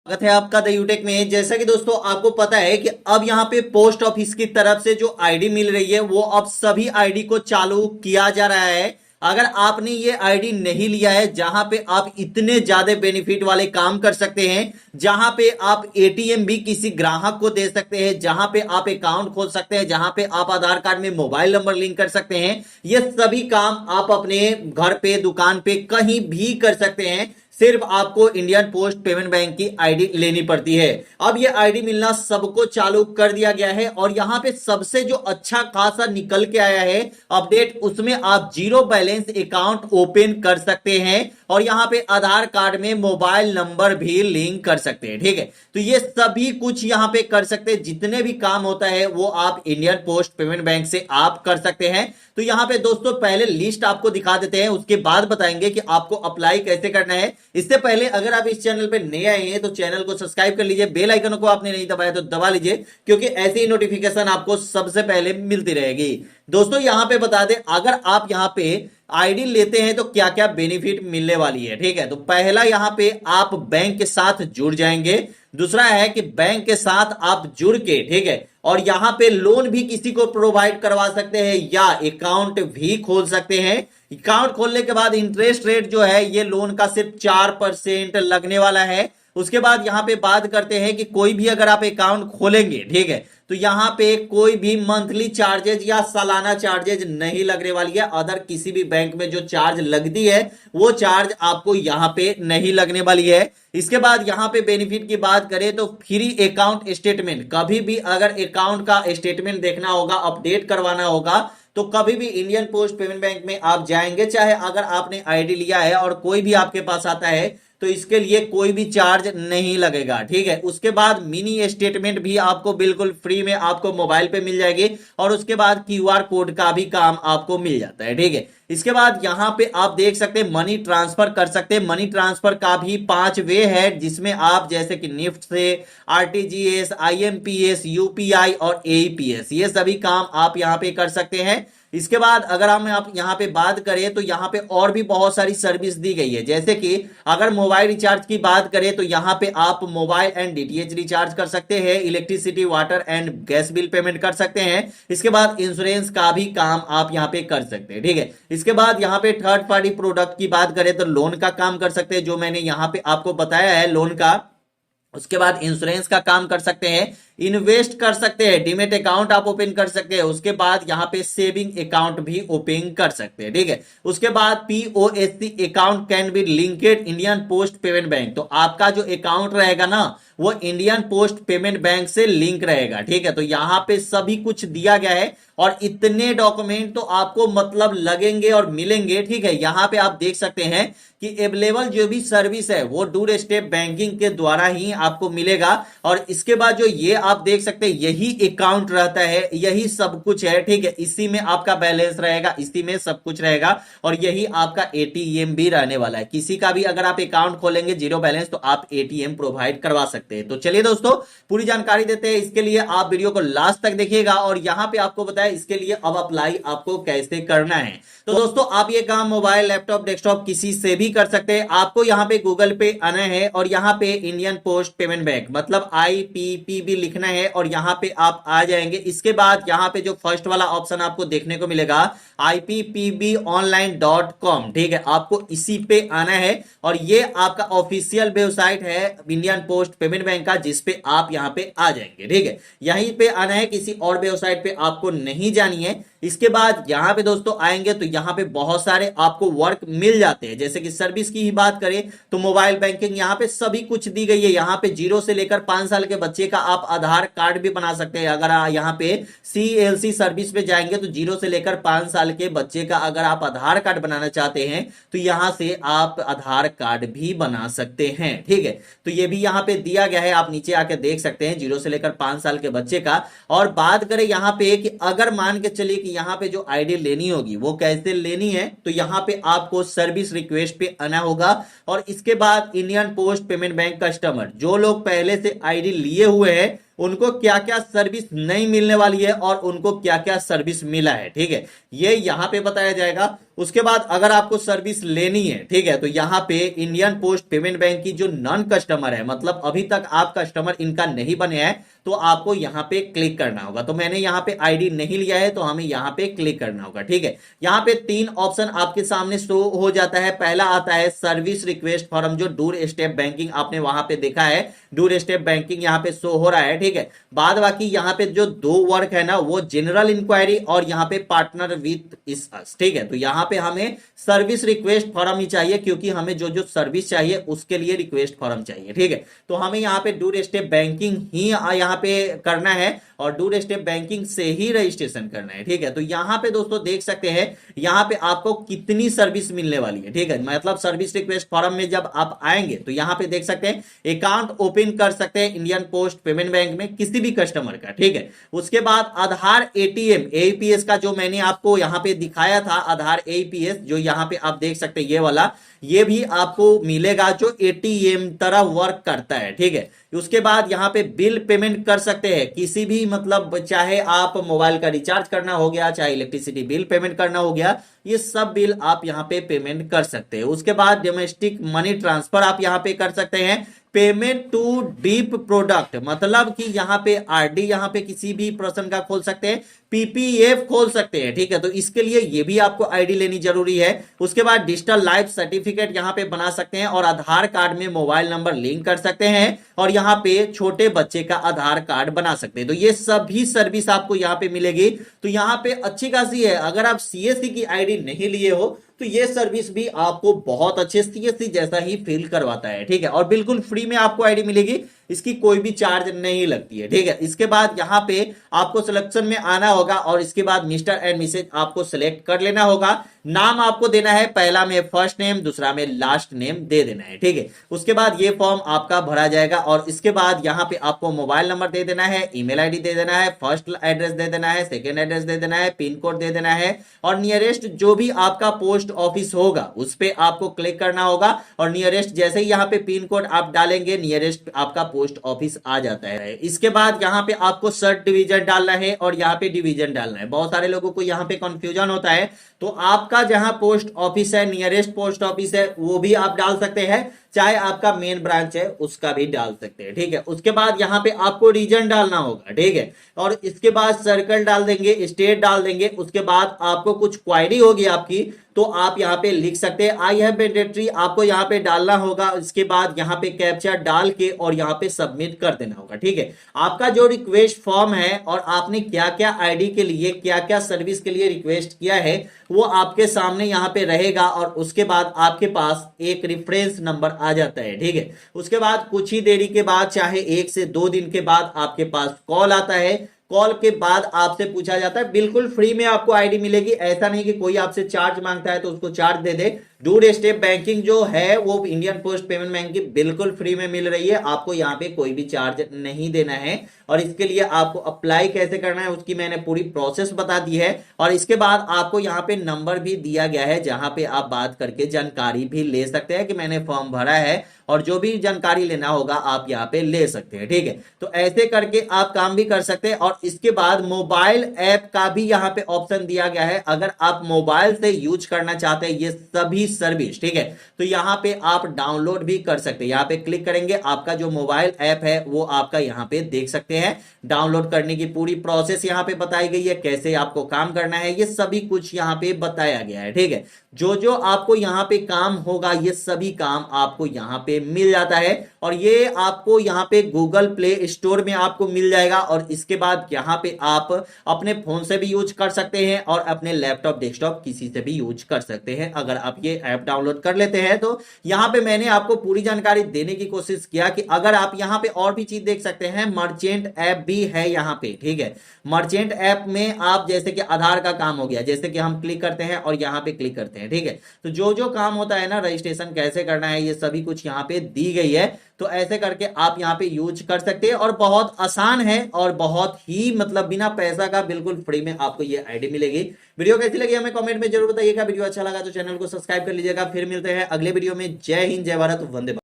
स्वागत है आपका द यूटेक में। जैसा कि दोस्तों आपको पता है कि अब यहाँ पे पोस्ट ऑफिस की तरफ से जो आईडी मिल रही है वो अब सभी आईडी को चालू किया जा रहा है। अगर आपने ये आईडी नहीं लिया है, जहां पे आप इतने ज्यादा बेनिफिट वाले काम कर सकते हैं, जहां पे आप एटीएम भी किसी ग्राहक को दे सकते हैं, जहां पे आप अकाउंट खोल सकते हैं, जहां पे आप आधार कार्ड में मोबाइल नंबर लिंक कर सकते हैं, ये सभी काम आप अपने घर पे, दुकान पे, कहीं भी कर सकते हैं। सिर्फ आपको इंडियन पोस्ट पेमेंट बैंक की आईडी लेनी पड़ती है। अब ये आईडी मिलना सबको चालू कर दिया गया है और यहां पे सबसे जो अच्छा खासा निकल के आया है अपडेट, उसमें आप जीरो बैलेंस अकाउंट ओपन कर सकते हैं और यहां पे आधार कार्ड में मोबाइल नंबर भी लिंक कर सकते हैं। ठीक है, तो ये सभी कुछ यहां पे कर सकते हैं। जितने भी काम होता है वो आप इंडियन पोस्ट पेमेंट बैंक से आप कर सकते हैं। तो यहां पे दोस्तों पहले लिस्ट आपको दिखा देते हैं, उसके बाद बताएंगे कि आपको अप्लाई कैसे करना है। इससे पहले अगर आप इस चैनल पे नए आए हैं तो चैनल को सब्सक्राइब कर लीजिए, बेल आइकन को आपने नहीं दबाया तो दबा लीजिए, क्योंकि ऐसी ही नोटिफिकेशन आपको सबसे पहले मिलती रहेगी। दोस्तों यहां पे बता दें, अगर आप यहां पे आईडी लेते हैं तो क्या क्या बेनिफिट मिलने वाली है। ठीक है, तो पहला यहां पे आप बैंक के साथ जुड़ जाएंगे। दूसरा है कि बैंक के साथ आप जुड़ के, ठीक है, और यहां पे लोन भी किसी को प्रोवाइड करवा सकते हैं या अकाउंट भी खोल सकते हैं। अकाउंट खोलने के बाद इंटरेस्ट रेट जो है ये लोन का सिर्फ 4% लगने वाला है। उसके बाद यहां पे बात करते हैं कि कोई भी अगर आप अकाउंट खोलेंगे, ठीक है, तो यहां पे कोई भी मंथली चार्जेज या सालाना चार्जेज नहीं लगने वाली है। अदर किसी भी बैंक में जो चार्ज लगती है वो चार्ज आपको यहां पे नहीं लगने वाली है। इसके बाद यहां पे बेनिफिट की बात करें तो फ्री अकाउंट स्टेटमेंट, कभी भी अगर अकाउंट का स्टेटमेंट देखना होगा, अपडेट करवाना होगा, तो कभी भी इंडियन पोस्ट पेमेंट बैंक में आप जाएंगे, चाहे अगर आपने आईडी लिया है और कोई भी आपके पास आता है तो इसके लिए कोई भी चार्ज नहीं लगेगा। ठीक है, उसके बाद मिनी स्टेटमेंट भी आपको बिल्कुल फ्री में आपको मोबाइल पे मिल जाएगी और उसके बाद क्यूआर कोड का भी काम आपको मिल जाता है। ठीक है, इसके बाद यहां पे आप देख सकते हैं मनी ट्रांसफर कर सकते हैं। मनी ट्रांसफर का भी 5 वे है, जिसमें आप जैसे कि निफ्ट से आरटीजीएस, आईएमपीएस, यूपीआई और एईपीएस, ये सभी काम आप यहां पे कर सकते हैं। इसके बाद अगर हम आप यहां पे बात करें तो यहां पे और भी बहुत सारी सर्विस दी गई है, जैसे कि अगर मोबाइल रिचार्ज की बात करें तो यहां पे आप मोबाइल एंड डीटीएच रिचार्ज कर सकते हैं, electricity, water and gas bill payment कर सकते हैं। इसके बाद इंश्योरेंस का भी काम आप यहां पे कर सकते हैं। ठीक है, इसके बाद यहां पे थर्ड पार्टी प्रोडक्ट की बात करें तो लोन का काम कर सकते हैं, जो मैंने यहां पे आपको बताया है लोन का। उसके बाद इंश्योरेंस का काम कर सकते हैं, इन्वेस्ट कर सकते हैं, डीमेट अकाउंट आप ओपन कर सकते हैं। उसके बाद यहां पे सेविंग अकाउंट भी ओपन कर सकते हैं। ठीक है, उसके बाद POSC account can be linked Indian post payment bank, तो आपका जो अकाउंट रहेगा ना वो इंडियन पोस्ट पेमेंट बैंक से लिंक रहेगा। ठीक है, तो यहां पे सभी कुछ दिया गया है और इतने डॉक्यूमेंट तो आपको मतलब लगेंगे और मिलेंगे। ठीक है, यहां पे आप देख सकते हैं कि अवेलेबल जो भी सर्विस है वो डोर स्टेप बैंकिंग के द्वारा ही आपको मिलेगा। और इसके बाद जो ये आप देख सकते हैं यही अकाउंट रहता है, यही सब कुछ है। ठीक है, इसी में आपका बैलेंस रहेगा, इसी में सब कुछ रहेगा और यही आपका एटीएम भी रहने वाला है। किसी का भी अगर आप अकाउंट खोलेंगे जीरो बैलेंस तो आप एटीएम प्रोवाइड करवा सकते हैं। तो चलिए दोस्तों पूरी जानकारी देते हैं, इसके लिए आप वीडियो को लास्ट तक देखिएगा और यहां पे आपको बताया इसके लिए अब अप्लाई आपको कैसे करना है। तो दोस्तों आप ये काम मोबाइल, लैपटॉप, डेस्कटॉप किसी से भी कर सकते हैं। आपको यहां पे गूगल पे आना है और यहां पे इंडियन पोस्ट पेमेंट बैंक मतलब आईपीपीबी लिखना है और यहां पे आप आ जाएंगे। इसके बाद यहां पे जो फर्स्ट वाला ऑप्शन आपको देखने को मिलेगा IPPBonline.com, ठीक है, आपको इसी पे आना है और ये आपका ऑफिशियल वेबसाइट है इंडियन पोस्ट पेमेंट बैंक का, जिसपे आप यहां पे आ जाएंगे। ठीक है, यहीं पे आना है, किसी और वेबसाइट पे आपको नहीं जानी है। इसके बाद यहां पे दोस्तों आएंगे तो यहां पे बहुत सारे आपको वर्क मिल जाते हैं, जैसे कि सर्विस की ही बात करें तो मोबाइल बैंकिंग यहां पे सभी कुछ दी गई है। यहां पे 0 से लेकर 5 साल के बच्चे का आप आधार कार्ड भी बना सकते हैं। अगर यहां पे CLC सर्विस पे जाएंगे तो 0 से लेकर 5 साल के बच्चे का अगर आप आधार कार्ड बनाना चाहते हैं तो यहां से आप आधार कार्ड भी बना सकते हैं। ठीक है, तो ये भी यहां पे दिया गया है, आप नीचे आके देख सकते हैं 0 से लेकर 5 साल के बच्चे का। और बात करें यहां पे कि अगर मान के चलिए कि यहां पे जो आईडी लेनी होगी वो कैसे लेनी है, तो यहां पे आपको सर्विस रिक्वेस्ट पे आना होगा और इसके बाद Indian post payment bank customer, जो लोग पहले से आईडी लिए हुए हैं उनको क्या क्या सर्विस नहीं मिलने वाली है और उनको क्या क्या सर्विस मिला है, ठीक है, ये यहां पे बताया जाएगा। उसके बाद अगर आपको सर्विस लेनी है, ठीक है, तो यहाँ पे इंडियन पोस्ट पेमेंट बैंक की जो नॉन कस्टमर है, मतलब अभी तक आप कस्टमर इनका नहीं बने हैं, तो आपको यहाँ पे क्लिक करना होगा। तो मैंने यहाँ पे आईडी नहीं लिया है, तो हमें यहाँ पे क्लिक करना होगा, ठीक है। यहाँ पे 3 ऑप्शन आपके सामने शो हो जाता है। पहला आता है सर्विस रिक्वेस्ट फॉर्म, जो डूर स्टेप बैंकिंग आपने वहां पे देखा है, डूर स्टेप बैंकिंग यहाँ पे शो हो रहा है, ठीक है। बाद बाकी यहाँ पे जो 2 वर्क है ना, वो जनरल इंक्वायरी और यहाँ पे पार्टनर विथ इस अस, ठीक है। तो यहाँ पे हमें सर्विस रिक्वेस्ट फॉर्म ही चाहिए, क्योंकि हमें जो जो सर्विस चाहिए उसके लिए रिक्वेस्ट फॉर्म चाहिए, ठीक है। तो हमें यहाँ पे डूर स्टेप बैंकिंग ही यहाँ पे करना है और डूर स्टेप बैंकिंग से ही रजिस्ट्रेशन करना है, ठीक है। तो यहाँ पे दोस्तों देख सकते हैं यहाँ पे आपको कितनी सर्विस मिलने वाली है, ठीक है। मतलब सर्विस रिक्वेस्ट फॉर्म में जब आप आएंगे तो यहाँ पे देख सकते हैं अकाउंट ओपन कर सकते हैं इंडियन पोस्ट पेमेंट बैंक में किसी भी कस्टमर का, ठीक है। उसके बाद आधार एटीएम एईपीएस का जो मैंने आपको यहाँ पे दिखाया था, आधार एईपीएस जो यहाँ पे आप देख सकते हैं, ये वाला, ये भी आपको मिलेगा जो एटीएम तरह वर्क करता है, ठीक है। उसके बाद यहाँ पे बिल पेमेंट कर सकते हैं किसी भी, मतलब चाहे आप मोबाइल का रिचार्ज करना हो गया, चाहे इलेक्ट्रिसिटी बिल पेमेंट करना हो गया, ये सब बिल आप यहाँ पे पेमेंट कर सकते हैं। उसके बाद डोमेस्टिक मनी ट्रांसफर आप यहाँ पे कर सकते हैं। पेमेंट टू डीप प्रोडक्ट, मतलब कि यहाँ पे आरडी यहाँ पे किसी भी पर्सन का खोल सकते हैं, पीपीएफ खोल सकते हैं, ठीक है। तो इसके लिए ये भी आपको आईडी लेनी जरूरी है। उसके बाद डिजिटल लाइफ सर्टिफिकेट यहाँ पे बना सकते हैं और आधार कार्ड में मोबाइल नंबर लिंक कर सकते हैं और यहाँ पे छोटे बच्चे का आधार कार्ड बना सकते हैं। तो ये सभी सर्विस आपको यहाँ पे मिलेगी। तो यहाँ पे अच्छी खासी है। अगर आप सीएससी की आईडी नहीं लिए हो तो ये सर्विस भी आपको बहुत अच्छे सीएससी जैसा ही फील करवाता है, ठीक है। और बिल्कुल फ्री में आपको आईडी मिलेगी, इसकी कोई भी चार्ज नहीं लगती है, ठीक है। इसके बाद यहाँ पे आपको सिलेक्शन में आना होगा और इसके बाद मिस्टर एंड मिसेज आपको सिलेक्ट कर लेना होगा। नाम आपको देना है, पहला में फर्स्ट नेम, दूसरा में लास्ट नेम दे देना है, ठीक है। उसके बाद ये फॉर्म आपका भरा जाएगा और इसके बाद यहाँ पे आपको मोबाइल नंबर दे देना है, ईमेल आईडी दे देना है, फर्स्ट एड्रेस दे देना है, सेकेंड एड्रेस दे देना है, पिन कोड दे देना है और नियरेस्ट जो भी आपका पोस्ट ऑफिस होगा उस पे आपको क्लिक करना होगा और नियरेस्ट जैसे ही यहाँ पे पिन कोड आप डालेंगे, नियरेस्ट आपका पोस्ट ऑफिस आ जाता है। इसके बाद यहाँ पे आपको सब डिवीजन डालना है और यहाँ पे डिवीजन डालना है। बहुत सारे लोगों को यहाँ पे कंफ्यूजन होता है, तो आपका जहां पोस्ट ऑफिस है, नियरेस्ट पोस्ट ऑफिस है, वो भी आप डाल सकते हैं, चाहे आपका मेन ब्रांच है उसका भी डाल सकते हैं, ठीक है। उसके बाद यहाँ पे आपको रीजन डालना होगा, ठीक है। और इसके बाद सर्कल डाल देंगे, स्टेट डाल देंगे। उसके बाद आपको कुछ क्वायरी होगी आपकी, तो आप यहाँ पे लिख सकते हैं आई हैव मैंडेटरी, आपको यहाँ पे डालना होगा। इसके बाद यहाँ पे कैप्चा डाल के और यहाँ पे सबमिट कर देना होगा, ठीक है। आपका जो रिक्वेस्ट फॉर्म है और आपने क्या क्या आईडी के लिए, क्या क्या सर्विस के लिए रिक्वेस्ट किया है, वो आपके सामने यहाँ पे रहेगा और उसके बाद आपके पास एक रेफरेंस नंबर आ जाता है, ठीक है। उसके बाद कुछ ही देरी के बाद, चाहे 1 से 2 दिन के बाद आपके पास कॉल आता है। कॉल के बाद आपसे पूछा जाता है, बिल्कुल फ्री में आपको आईडी मिलेगी। ऐसा नहीं कि कोई आपसे चार्ज मांगता है तो उसको चार्ज दे दे। डूर स्टेप बैंकिंग जो है वो इंडियन पोस्ट पेमेंट बैंक की बिल्कुल फ्री में मिल रही है, आपको यहाँ पे कोई भी चार्ज नहीं देना है। और इसके लिए आपको अप्लाई कैसे करना है उसकी मैंने पूरी प्रोसेस बता दी है। और इसके बाद आपको यहाँ पे नंबर भी दिया गया है जहां पे आप बात करके जानकारी भी ले सकते हैं कि मैंने फॉर्म भरा है, और जो भी जानकारी लेना होगा आप यहाँ पे ले सकते हैं, ठीक है। तो ऐसे करके आप काम भी कर सकते हैं। और इसके बाद मोबाइल ऐप का भी यहाँ पे ऑप्शन दिया गया है। अगर आप मोबाइल से यूज करना चाहते हैं ये सभी सर्विस, ठीक है, तो यहाँ पे आप डाउनलोड भी कर सकते हैं। यहाँ पे क्लिक करेंगे, आपका जो मोबाइल ऐप है वो आपका यहाँ पे देख सकते हैं। डाउनलोड करने की पूरी प्रोसेस यहाँ पे बताई गई है, कैसे आपको काम करना है, ये सभी कुछ यहाँ पे बताया गया है, ठीक है। जो जो आपको यहाँ पे काम होगा ये सभी काम आपको यहाँ पे मिल जाता है और ये आपको यहाँ पे गूगल प्ले स्टोर में आपको मिल जाएगा। और इसके बाद यहाँ पे आप अपने फोन से भी यूज कर सकते हैं और अपने लैपटॉप डेस्कटॉप किसी से भी यूज कर सकते हैं अगर आप ये ऐप डाउनलोड कर लेते हैं। तो यहाँ पे मैंने आपको पूरी जानकारी देने की कोशिश किया कि अगर आप यहाँ पे और भी चीज देख सकते हैं, मर्चेंट ऐप भी है यहाँ पे, ठीक है। मर्चेंट ऐप में आप जैसे कि आधार का काम हो गया, जैसे कि हम क्लिक करते हैं और यहाँ पे क्लिक करते हैं, ठीक है। तो जो जो काम होता है ना, रजिस्ट्रेशन कैसे करना है, ये सभी कुछ यहाँ पे दी गई है। तो ऐसे करके आप यहाँ पे यूज कर सकते हैं और बहुत आसान है और बहुत ही मतलब बिना पैसा का बिल्कुल फ्री में आपको ये आईडी मिलेगी। वीडियो कैसी लगी हमें कमेंट में जरूर बताइएगा। वीडियो अच्छा लगा तो चैनल को सब्सक्राइब कर लीजिएगा। फिर मिलते हैं अगले वीडियो में। जय हिंद, जय भारत, वंदे भारत।